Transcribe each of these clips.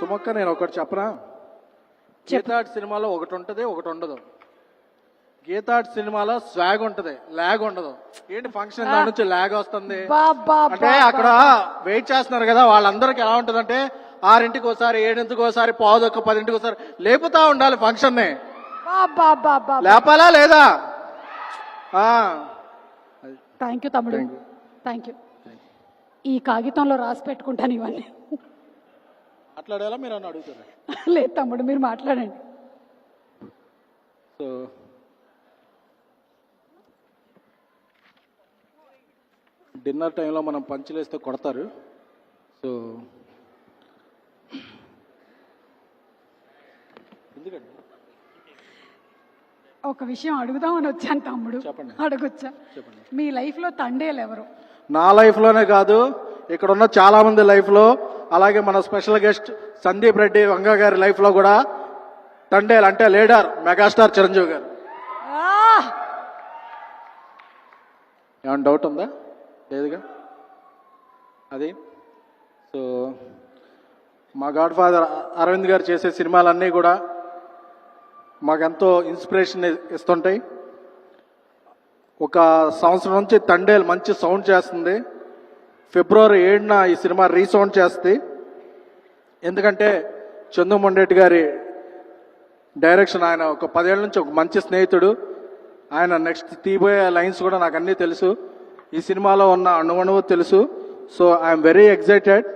సుమక్క నేను ఒకటి చెప్పనా? గీతాట్ సినిమాలో ఒకటి ఉంటుంది, ఒకటి ఉండదు. గీతాట్ సినిమాలో స్వాగ్ ఉంటది, లాగ్ ఉండదు. ఏంటి ఫంక్షన్ దాని నుంచి లాగ్ వస్తుంది అంటే అక్కడ వెయిట్ చేస్తున్నారు కదా వాళ్ళందరికి ఎలా ఉంటదంటే 6ంటికి ఒకసారి, 7ంటికి ఒకసారి, 9:15, 10ంటికి ఒకసారి లేపుతా ఉండాలి ఫంక్షన్ ని. లేపాలా లేదా? థ్యాంక్ యూ తమ్ముడు, థ్యాంక్ యూ. ఈ కాగితంలో రాసి పెట్టుకుంటాను ఇవన్నీ. మాట్లాడాలా మీరు అని అడుగుతారు? లేదు తమ్ముడు, మీరు మాట్లాడండి. సో డిన్నర్ టైంలో మనం పంచులేస్తే కొడతారు. సో ఎందుకండి ఒక విషయం అడుగుదామని వచ్చాను తమ్ముడు. చెప్పండి. అడగొచ్చా? చెప్పండి. మీ లైఫ్ లో తండేలు ఎవరు? నా లైఫ్ లోనే కాదు, ఇక్కడ ఉన్న చాలా మంది లైఫ్ లో, అలాగే మన స్పెషల్ గెస్ట్ సందీప్ రెడ్డి వంగ గారి లైఫ్ లో కూడా తండేలు అంటే లీడర్ మెగాస్టార్ చిరంజీవి గారు. ఏమైనా డౌట్ ఉందా? లేదుగా. అది సో మా గాడ్ ఫాదర్ అరవింద్ గారు చేసే సినిమాలన్నీ కూడా మాకెంతో ఇన్స్పిరేషన్ ఇస్తుంటాయి. ఒక సంవత్సరం నుంచి తండేలు మంచి సౌండ్ చేస్తుంది. ఫిబ్రవరి 7న ఈ సినిమా రీసౌండ్ చేస్తుంది. ఎందుకంటే చందుమొండెట్టి గారి డైరెక్షన్, ఆయన ఒక 10 ఏళ్ళ నుంచి ఒక మంచి స్నేహితుడు. ఆయన నెక్స్ట్ తీయబోయే లైన్స్ కూడా నాకు అన్నీ తెలుసు, ఈ సినిమాలో ఉన్న అణువణువు తెలుసు. So I'm very excited.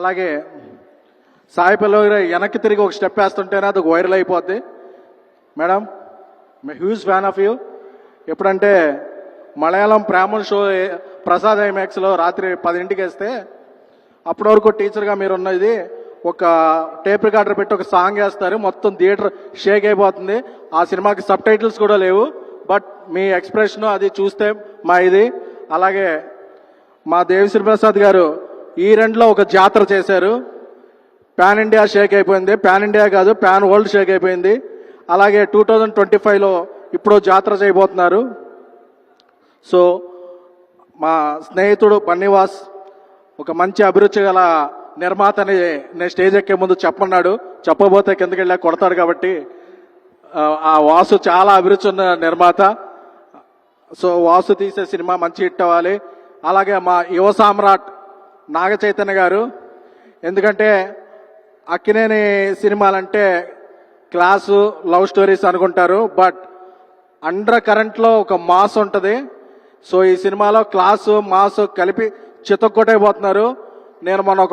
అలాగే సాయి పల్లవి వెనక్కి తిరిగి ఒక స్టెప్ వేస్తుంటేనే అది వైరల్ అయిపోద్ది. Madam, my huge fan of you. ఎప్పుడంటే మలయాళం ప్రేమల షో ప్రసాద్ ఐమాక్స్లో రాత్రి 10ంటికి వేస్తే అప్పటి వరకు టీచర్గా మీరు ఉన్నది ఒక టేప్ రికార్డర్ పెట్టి ఒక సాంగ్ వేస్తారు, మొత్తం థియేటర్ షేక్ అయిపోతుంది. ఆ సినిమాకి సబ్ టైటిల్స్ కూడా లేవు. బట్ మీ ఎక్స్ప్రెషన్ అది చూస్తే మా ఇది. అలాగే మా దేవిశ్రీ ప్రసాద్ గారు ఈ రెండులో ఒక జాతర చేశారు. పాన్ ఇండియా షేక్ అయిపోయింది. పాన్ ఇండియా కాదు, పాన్ వరల్డ్ షేక్ అయిపోయింది. అలాగే 2025లో ఇప్పుడు జాతర చేయబోతున్నారు. సో మా స్నేహితుడు బన్నీవాస్ ఒక మంచి అభిరుచి గల నిర్మాతని నేను స్టేజ్ ఎక్కే ముందు చెప్పన్నాడు. చెప్పబోతే కిందకి వెళ్ళా కొడతాడు. కాబట్టి ఆ వాసు చాలా అభిరుచి ఉన్న నిర్మాత. సో వాసు తీసే సినిమా మంచి హిట్ అవ్వాలి. అలాగే మా యువ సామ్రాట్ నాగ చైతన్య గారు, ఎందుకంటే అక్కినేని సినిమాలంటే క్లాసు, లవ్ స్టోరీస్ అనుకుంటారు, బట్ అండర్ కరెంట్లో ఒక మాస్ ఉంటుంది. సో ఈ సినిమాలో క్లాసు మాస్ కలిపి చితక్కొట్టైపోతున్నారు. నేను మన ఒక